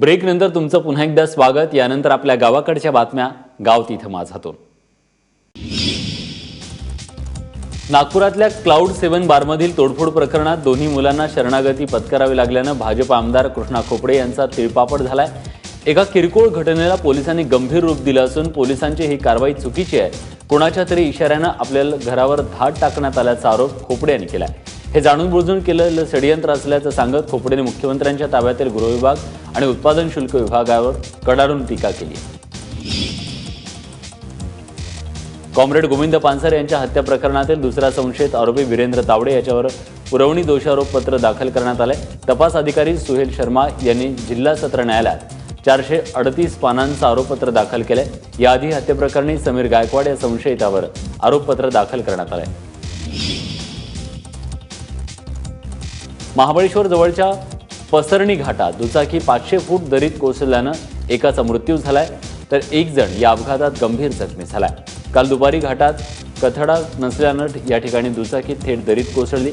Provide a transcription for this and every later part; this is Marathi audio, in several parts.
ब्रेक नंतर तुमचं पुन्हा एकदा स्वागत। यानंतर आपल्या गावाकडच्या बातम्या गाव तिथं माझातून। नागपुरातल्या क्लाउड 7 बारमधील तोडफोड प्रकरणात दोन्ही मुलांना शरणागती पत्करावी लागल्यानं भाजप आमदार कृष्णा खोपडे यांचा तिळपापड झालाय। एका किरकोळ घटनेला पोलिसांनी गंभीर रूप दिलं असून पोलिसांची ही कारवाई चुकीची आहे, कोणाच्या तरी इशाऱ्यानं आपल्या घरावर धाड टाकण्यात आल्याचा आरोप खोपडे यांनी केलाय। हे जाणून बुजून केलेलं षडयंत्र असल्याचं सांगत खोपडेने मुख्यमंत्र्यांच्या ताब्यातील गृह विभाग आणि उत्पादन शुल्क विभागावर कडाडून टीका केली आहे। कॉम्रेड गोविंद पानसरे यांच्या हत्या प्रकरणातील दुसरा संशयित आरोपी वीरेंद्र तावडे याच्यावर पुरवणी दोषारोपपत्र दाखल करण्यात आले। तपास अधिकारी सुहेल शर्मा यांनी जिल्हा सत्र न्यायालयात 438 पानांचं आरोपपत्र दाखल केले। याआधी हत्येप्रकरणी समीर गायकवाड या संशयितावर आरोपपत्र दाखल करण्यात आले। महाबळेश्वर जवळच्या पसरणी घाटात दुचाकी 500 फूट दरीत कोसळल्यानं एकाचा मृत्यू झालाय, तर एक जण या अपघातात गंभीर जखमी झालाय। काल दुपारी घाटात कथडा नसल्यानं या ठिकाणी दुचाकी थेट दरीत कोसळली।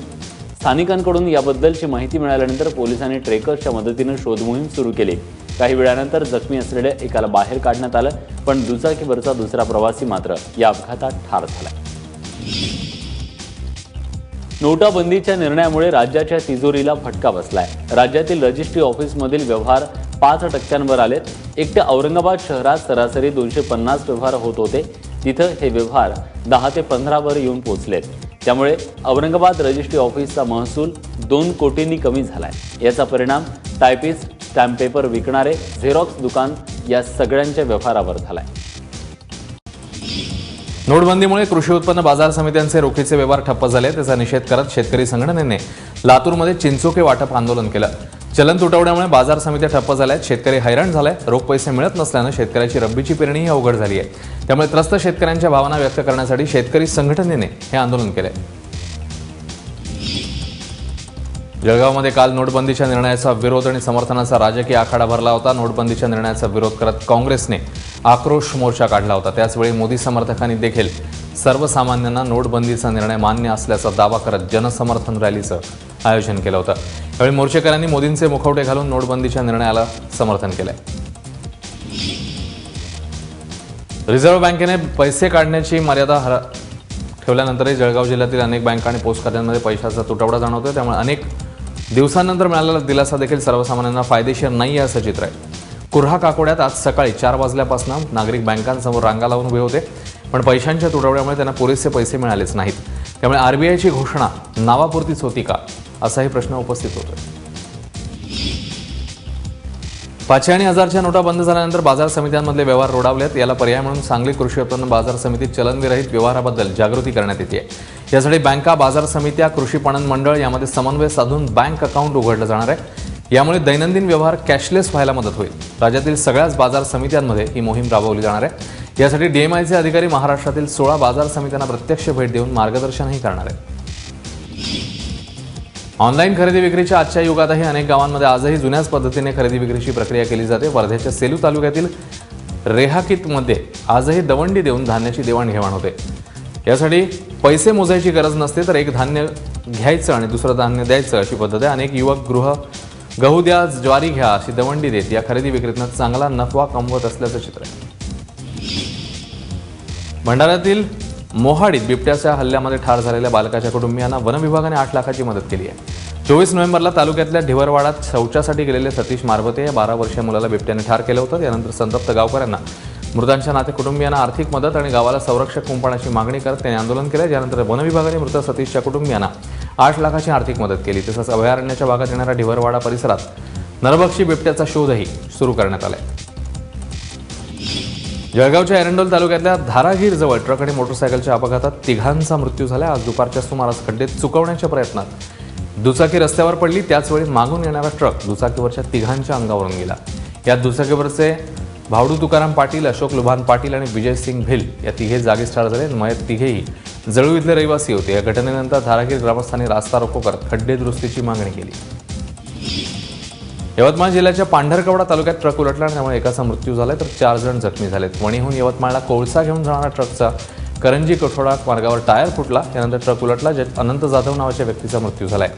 स्थानिकांकडून याबद्दलची माहिती मिळाल्यानंतर पोलिसांनी ट्रेकर्सच्या मदतीने शोध मोहीम सुरू केली। काही वेळानंतर जखमी असलेल्या एकाला बाहेर काढण्यात आलं, पण दुचाकीवरचा दुसरा प्रवासी मात्र या अपघातात ठार झाला। नोटाबंदीच्या निर्णयामुळे राज्याच्या तिजोरीला फटका बसलाय। राज्यातील रजिस्ट्री ऑफिसमधील व्यवहार 5% आलेत। एकट्या औरंगाबाद शहरात सरासरी 250 व्यवहार होत होते, तिथं हे व्यवहार 10 ते 15 वर येऊन पोहोचलेत। त्यामुळे औरंगाबाद रजिस्ट्री ऑफिसचा महसूल 2 कोटींनी कमी झालाय। याचा परिणाम टायपिस्ट, स्टॅम्प पेपर विकणारे, झेरॉक्स दुकान या सगळ्यांच्या व्यवहारावर झालाय। नोटबंदीमुळे कृषी उत्पन्न बाजार समित्यांचे रोखीचे व्यवहार ठप्प झाले, त्याचा निषेध करत शेतकरी संघटनेने लातूरमध्ये चिंचोके वाटप आंदोलन केलं। चलन तुटवड्यामुळे बाजार समित्या ठप्प झाल्यात, शेतकरी हैराण झालाय। रोख पैसे मिळत नसल्यानं शेतकऱ्याची रब्बीची पेरणीही अवघड झाली आहे। त्यामुळे त्रस्त शेतकऱ्यांच्या भावना व्यक्त करण्यासाठी शेतकरी संघटनेने हे आंदोलन केले। जळगावमध्ये काल नोटबंदीच्या निर्णयाचा विरोध आणि समर्थनाचा राजकीय आखाडा भरला होता। नोटबंदीच्या निर्णयाचा विरोध करत काँग्रेसने आक्रोश मोर्चा काढला होता। त्याचवेळी मोदी समर्थकांनी देखील सर्वसामान्यांना नोटबंदीचा निर्णय मान्य असल्याचा दावा करत जनसमर्थन रॅलीचं आयोजन केलं होतं। यावेळी मोर्चेकऱ्यांनी मोदींचे मुखवटे घालून नोटबंदीच्या निर्णयाला समर्थन केलंय। रिझर्व्ह बँकेने पैसे काढण्याची मर्यादा ठेवल्यानंतरही जळगाव जिल्ह्यातील अनेक बँका आणि पोस्ट खात्यांमध्ये पैशाचा तुटवडा जाणवतोय। त्यामुळे अनेक दिवसांनंतर मिळालेला दिलासा देखील सर्वसामान्यांना फायदेशीर नाही आहे असं चित्र आहे। कुर्हा काकोड्यात आज सकाळी 4 वाजल्यापासून नागरिक बँकांसमोर रांगा लावून उभे होते, पण पैशांच्या तुटवड्यामुळे त्यांना पुरेसे पैसे मिळालेच नाहीत। त्यामुळे आरबीआयची घोषणा नावापुरतीच होती का असाही प्रश्न उपस्थित होतोय। 500 आणि 1000च्या नोटा बंद झाल्यानंतर बाजार समित्यांमधले व्यवहार रोडावलेत। याला पर्याय म्हणून सांगली कृषी उत्पन्न बाजार समितीत चलनविरहित व्यवहाराबद्दल जागृती करण्यात येते। यासाठी बँका, बाजार समित्या, कृषी पणन मंडळ यामध्ये समन्वय साधून बँक अकाउंट उघडलं जाणार आहे। यामुळे दैनंदिन व्यवहार कॅशलेस व्हायला मदत होईल। राज्यातील सगळ्याच बाजार समित्यांमध्ये ही मोहीम राबवली जाणार आहे। यासाठी डीएमआयचे अधिकारी महाराष्ट्रातील 16 बाजार समित्यांना प्रत्यक्ष भेट देऊन मार्गदर्शनही करणार आहेत। ऑनलाईन खरेदी विक्रीच्या आजच्या युगातही अनेक गावांमध्ये आजही जुन्याच पद्धतीने खरेदी विक्रीची प्रक्रिया केली जाते। वर्ध्याच्या सेलू तालुक्यातील रेहाकीतमध्ये आजही दवंडी देऊन धान्याची देवाणघेवाण होते। यासाठी पैसे मोजायची गरज नसते, तर एक धान्य घ्यायचं आणि दुसरं धान्य द्यायचं अशी पद्धत आहे। अनेक युवक गहू द्या, ज्वारी घ्या अशी दवंडी देत या खरेदी विक्रीतनं चांगला नफा कमवत असल्याचं चित्र आहे। भंडाऱ्यातील मोहाडीत बिबट्याच्या हल्ल्यामध्ये ठार झालेल्या बालकाच्या कुटुंबियांना वन विभागाने 8 लाखाची मदत केली आहे। 24 नोव्हेंबरला तालुक्यातल्या ढिवरवाडात शौचासाठी गेलेले सतीश मारबते या 12 वर्षीय मुलाला बिबट्याने ठार केलं होतं। त्यानंतर संतप्त गावकऱ्यांना मृतांच्या नाते कुटुंबियांना आर्थिक मदत आणि गावाला संरक्षक कुंपणाची मागणी करत त्यांनी आंदोलन केलं। यानंतर वन विभागाने मृत सतीशच्या कुटुंबियांना 8 लाखाची आर्थिक मदत केली। तसंच अभयारण्याच्या भागात येणाऱ्या ढिवरवाडा परिसरात नरभक्षी बिबट्याचा शोधही सुरू करण्यात आलाय। जळगावच्या एरंडोल तालुक्यातल्या धारागीर जवळ ट्रक आणि मोटरसायकलच्या अपघातात 3घांचा मृत्यू झाला। आज दुपारच्या सुमारास खड्डे चुकवण्याच्या प्रयत्नात दुचाकी रस्त्यावर पडली, त्याचवेळी मागून येणारा ट्रक दुचाकीवरच्या 3घांच्या अंगावरून गेला। यात दुचाकीवरचे भावडू तुकाराम पाटील, अशोक लुभान पाटील आणि विजय सिंग भिल या तिघे जागीच ठार झाले। मयत तिघेही जळू इथले रहिवासी होते। या घटनेनंतर धारागीर ग्रामस्थांनी रास्ता रोको करत खड्डे दुरुस्तीची मागणी केली। यवतमाळ जिल्ह्याच्या पांढरकवडा तालुक्यात ट्रक उलटला, त्यामुळे एकाचा मृत्यू झालाय तर 4 जण जखमी झालेत। वणीहून यवतमाळला कोळसा घेऊन जाणारा ट्रकचा करंजी कठोडा मार्गावर टायर फुटला, त्यानंतर ट्रक उलटला, ज्यात अनंत जाधव नावाच्या व्यक्तीचा मृत्यू झालाय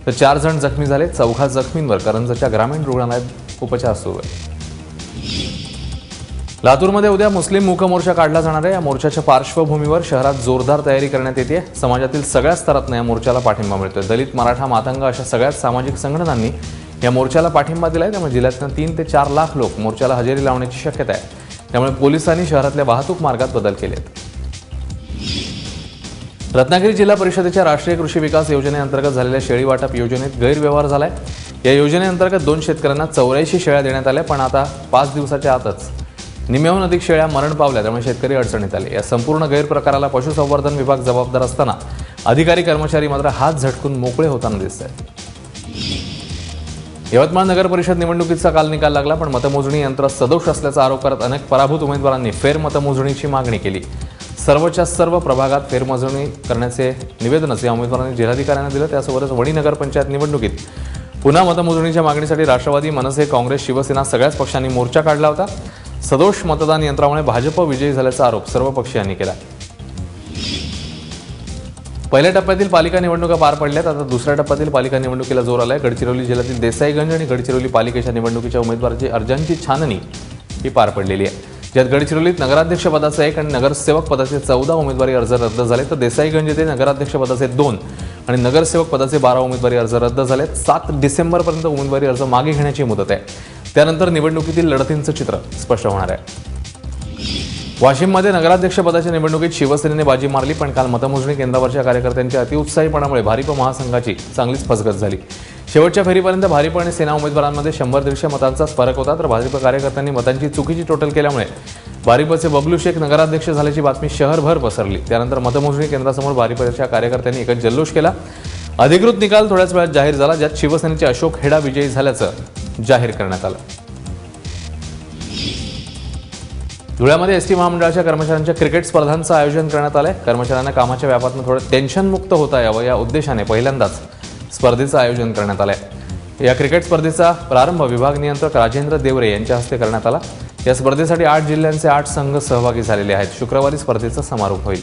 तर 4 जण जखमी झाले। 4 जखमींवर करंजच्या ग्रामीण रुग्णालयात उपचार सुरू आहेत. लातूरमध्ये उद्या मुस्लिम मूक मोर्चा काढला जाणार आहे. या मोर्चाच्या पार्श्वभूमीवर शहरात जोरदार तयारी करण्यात येते. समाजातील सगळ्या स्तरातून या मोर्चाला पाठिंबा मिळतोय. दलित, मराठा, मातंग अशा सगळ्याच सामाजिक संघटनांनी या मोर्चाला पाठिंबा दिलाय. त्यामुळे जिल्ह्यातून 3 ते 4 लाख लोक मोर्चाला हजेरी लावण्याची शक्यता आहे. त्यामुळे पोलिसांनी शहरातल्या वाहतूक मार्गात बदल केलेत. रत्नागिरी जिल्हा परिषदेच्या राष्ट्रीय कृषी विकास योजनेअंतर्गत झालेल्या शेळी वाटप योजनेत गैरव्यवहार झालाय. या योजनेअंतर्गत 2 शेतकऱ्यांना 84 शेळ्या देण्यात आल्या, पण आता 5 दिवसाच्या आतच निम्म्याहून अधिक शेळ्या मरण पावल्या. त्यामुळे शेतकरी अडचणीत आले. या संपूर्ण गैरप्रकाराला पशुसंवर्धन विभाग जबाबदार असताना अधिकारी कर्मचारी मात्र हात झटकून मोकळे होताना दिसत आहेत. यवतमाळ नगर परिषद निवडणुकीचा काल निकाल लागला, पण मतमोजणी यंत्र सदोष असल्याचा आरोप करत अनेक पराभूत उमेदवारांनी फेरमतमोजणीची मागणी केली. सर्वच्या सर्व प्रभागात फेरमोजणी करण्याचे निवेदनच या उमेदवारांनी जिल्हाधिकाऱ्यांना दिलं. त्यासोबतच वणी नगर पंचायत निवडणुकीत पुन्हा मतमोजणीच्या मागणीसाठी राष्ट्रवादी, मनसे, काँग्रेस, शिवसेना सगळ्याच पक्षांनी मोर्चा काढला होता. सदोष मतदान यंत्रामुळे भाजप विजयी झाल्याचा आरोप सर्व पक्षीयांनी केला. पहिल्या टप्प्यातील पालिका निवडणुका पार पडल्यात. आता दुसऱ्या टप्प्यातील पालिका निवडणुकीला जोर आलाय. गडचिरोली जिल्ह्यातील देसाईगंज आणि गडचिरोली पालिकेच्या निवडणुकीच्या उमेदवारांची अर्जांची छाननी ही पार पडलेली आहे. ज्यात गडचिरोलीत नगराध्यक्ष पदाचे 1 आणि नगरसेवक पदाचे 14 उमेदवारी अर्ज रद्द झाले, तर देसाईगंज येथे नगराध्यक्ष पदाचे 2 आणि नगरसेवक पदाचे 12 उमेदवारी अर्ज रद्द झाले. 7 डिसेंबरपर्यंत उमेदवारी अर्ज मागे घेण्याची मुदत आहे. त्यानंतर निवडणुकीतील लढतींचं चित्र स्पष्ट होणार आहे. वाशिममध्ये नगराध्यक्ष पदाच्या निवडणुकीत शिवसेनेने बाजी मारली, पण काल मतमोजणी केंद्रावरच्या कार्यकर्त्यांच्या अतिउत्साहीपणामुळे भारिप महासंघाची चांगलीच फसगत झाली. शेवटच्या फेरीपर्यंत भारिप आणि सेना उमेदवारांमध्ये 100-150 मतांचाच फरक होता, तर भाजप कार्यकर्त्यांनी मतांची चुकीची टोटल केल्यामुळे भारिपचे बबलू शेख नगराध्यक्ष झाल्याची बातमी शहरभर पसरली. त्यानंतर मतमोजणी केंद्रासमोर भारिपच्या कार्यकर्त्यांनी एकच जल्लोष केला. अधिकृत निकाल थोड्याच वेळात जाहीर झाला, ज्यात शिवसेनेचे अशोक हेडा विजयी झाल्याचं जाहीर करण्यात आलं. धुळ्यामध्ये एसटी महामंडळाच्या कर्मचाऱ्यांच्या क्रिकेट स्पर्धांचं आयोजन करण्यात आलंय. कर्मचाऱ्यांना कामाच्या व्यापातून थोडं टेन्शनमुक्त होता यावं या उद्देशाने पहिल्यांदाच स्पर्धेचं आयोजन करण्यात आलंय. या क्रिकेट स्पर्धेचा प्रारंभ विभाग नियंत्रक राजेंद्र देवरे यांच्या हस्ते करण्यात आला. या स्पर्धेसाठी 8 जिल्ह्यांचे 8 संघ सहभागी झालेले आहेत. शुक्रवारी स्पर्धेचा समारोप होईल.